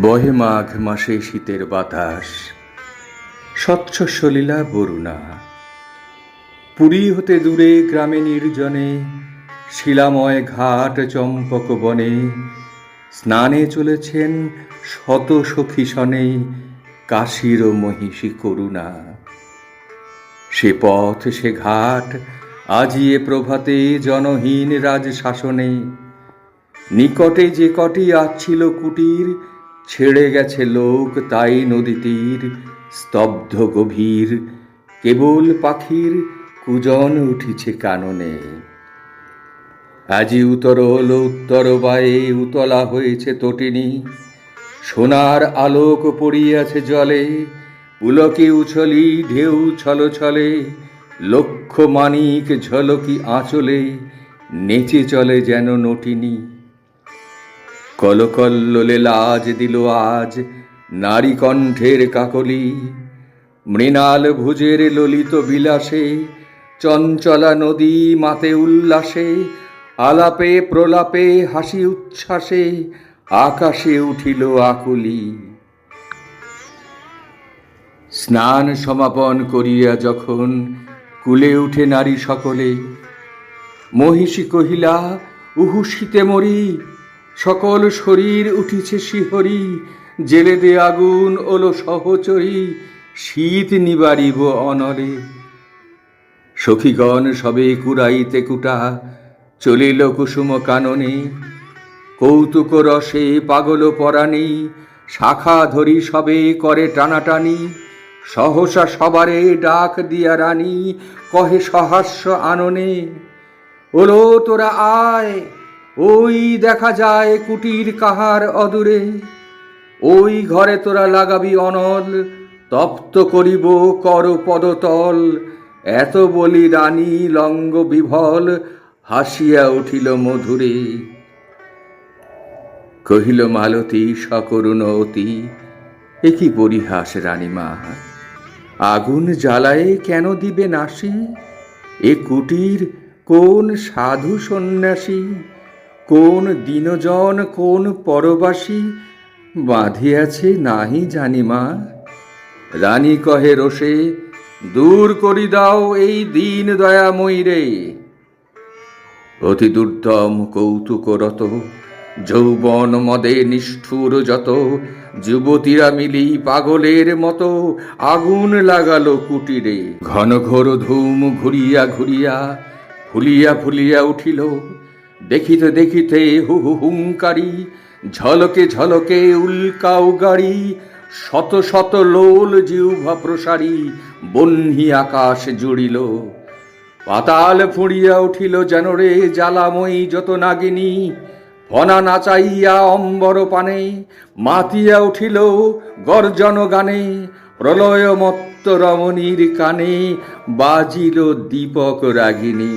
বহে মাঘ মাসে শীতের বাতাস, স্বচ্ছ সলিলা বরুণা। পুরী হতে দূরে গ্রামে নির্জনে, শিলাময় ঘাট চম্পক বনে, স্নানে চলেছেন শত সখী সনে, কাশীর মহিষী করুণা। সে পথ সে ঘাট আজিয়ে প্রভাতে জনহীন রাজশাসনে, নিকটে যে কটি আচ্ছিল কুটির, ছেড়ে গেছে লোক তাই নদী তীর, স্তব্ধ গভীর, কেবল পাখির কুজন উঠিছে কাননে। আজি উতরল উত্তর বায়ে উতলা হয়েছে তটিনী, সোনার আলোক পড়িয়াছে জলে, পুলকে উছলি ঢেউ ছল ছলে, লক্ষ মানিক ঝলকি আঁচলে, নেচে চলে যেন নটিনী। কলকল্লোলে লাজ দিল আজ নারী কণ্ঠের কাকলি, মৃণাল ভুজের ললিত বিলাসে, চঞ্চলা নদী মাতে উল্লাসে, আলাপে প্রলাপে হাসি উচ্ছ্বাসে, আকাশে উঠিল আকুলি। স্নান সমাপন করিয়া যখন কুলে উঠে নারী সকলে, মহিষী কহিলা উহু শীতে মরি, সকল শরীর উঠিছে শিহরি, জেলে দে আগুন ওলো সহচরী, শীত নিবারিব অনলে। সখীগণ সবে কুড়াইতে কুটা চলিল কুসুম কাননে, কৌতুক রসে পাগল পরাণী, শাখা ধরি সবে করে টানাটানি, সহসা সবারে ডাক দিয়া রানী, কহে সহাস্য আননে, ওলো তোরা আয়, ওই দেখা যায় কুটির কাহার অদূরে, ওই ঘরে তোরা লাগাবি অনল, তপ্ত করিব কর পদতল। এত বলি রানী লঙ্গ বিভল, হাসিয়া উঠিল মধুরে। কহিল মালতী সকরুণ অতি, এ কি পরিহাস রানীমা, আগুন জ্বালায়ে কেন দিবে নাশি, এ কুটির কোন সাধু সন্ন্যাসী, কোন দীনজন কোন পরবাসী বাঁধিয়াছে নাহি জানিমা। রানী কহে রোষে, দূর করি দাও এই দীন দয়াময়ী রে। অতি দুর্দম কৌতুকরত, যৌবন মদে নিষ্ঠুর যত, যুবতীরা মিলি পাগলের মতো, আগুন লাগালো কুটিরে। ঘন ঘোর ধূম ঘুরিয়া ঘুরিয়া ফুলিয়া ফুলিয়া উঠিল, দেখিতে দেখিতে হু হু হুঙ্কারি, ঝলকে ঝলকে উল্কাও গাড়ি, শত শত লোল জিহ্বা প্রসারী, বহ্নি আকাশ জুড়িল। পাতাল ফুঁড়িয়া উঠিল যেন রে জ্বালাময়ী যত নাগিনী, ফনা নাচাইয়া অম্বর পানে, মাতিয়া উঠিল গর্জন গানে, প্রলয় মত্ত রমণীর কানে, বাজিল দীপক রাগিনী।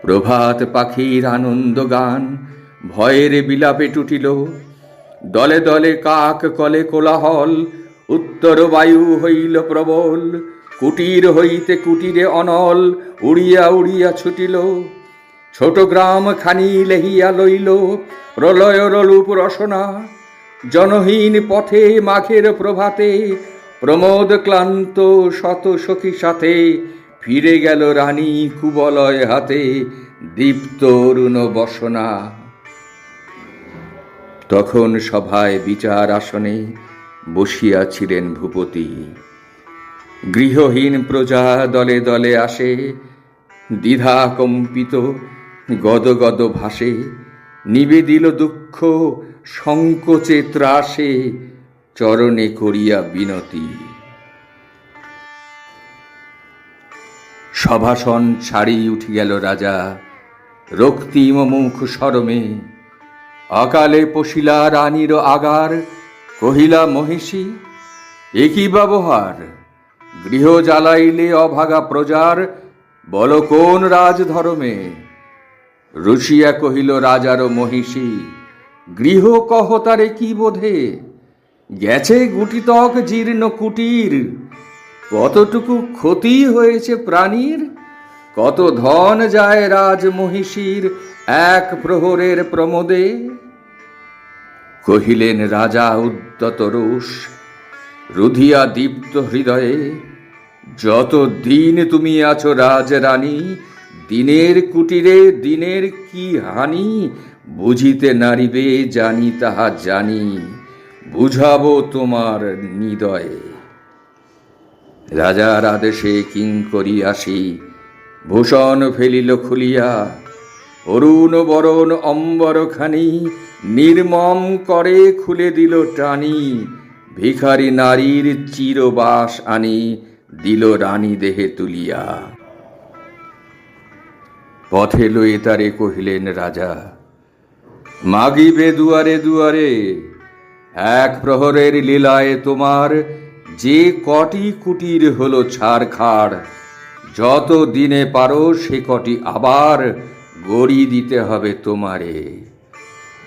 প্রভাত পাখির আনন্দ গান ভয়ের বিলাপে টুটিল, দলে দলে কাক কলে কোলাহল, উত্তর বায়ু হইল প্রবল, কুটির হইতে কুটিরে অনল, উড়িয়া উড়িয়া ছুটিল। ছোট গ্রাম খানি লেহিয়া লইল প্রলয়ের রূপ রসনা, জনহীন পথে মাঘের প্রভাতে, প্রমোদ ক্লান্ত শত সখী সাথে, ফিরে গেল রানী কুবলয় হাতে, দীপ্ত অরুণ বসনা। তখন সভায় বিচার আসনে বসিয়াছিলেন ভূপতি, গৃহহীন প্রজা দলে দলে আসে, দ্বিধা কম্পিত গদ গদ ভাসে, নিবেদিল দুঃখ সংকোচে ত্রাসে, চরণে করিয়া বিনতি। সভাসন ছাড়ি উঠি গেল রাজা, রক্তিম মুখ সরমে, অকালে পশিলা রানীর আগার, কহিলা মহিষী এ কি ব্যবহার, গৃহ জ্বালাইলে অভাগা প্রজার, বল কোন রাজ ধর্মে। রুষিয়া কহিল রাজার মহিষী, গৃহ কহ তারে কি বোধে, গেছে গুটিতক জীর্ণ কুটির, কতটুকু ক্ষতি হয়েছে প্রাণীর, কত ধন যায় রাজ মহিষীর এক প্রহরের প্রমোদে। কহিলেন রাজা উদ্যত রোষ, রুধিয়া দীপ্ত হৃদয়ে, যত দিন তুমি আছো রাজরানী, দিনের কুটিরে দিনের কি হানি, বুঝিতে নারিবে জানি তাহা জানি, বুঝাবো তোমার নিদয়ে। রাজার আদেশে কিঙ্করী আসি ভূষণ ফেলিল খুলিয়া, অরুণ বরণ অম্বরখানি নির্মম করে খুলে দিল টানি, ভিখারি নারীর চিরবাস আনি দিল রানী দেহে তুলিয়া। পথে লয়ে তারে কহিলেন রাজা, মাগিবে দুয়ারে দুয়ারে, এক প্রহরের লীলায় তোমার যে কটি কুটির হলো ছাড়খাড়, যত দিনে পারো সে কটি আবার গড়ি দিতে হবে তোমারে।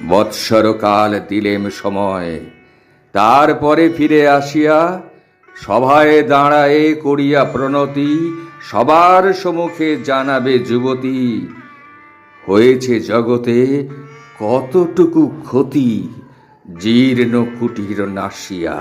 বৎসরকাল দিলেম সময়, তারপরে ফিরে আসিয়া সভায় দাঁড়ায়ে করিয়া প্রণতি, সবার সম্মুখে জানাবে যুবতী, হয়েছে জগতে কতটুকু ক্ষতি জীর্ণ কুটির নাশিয়া।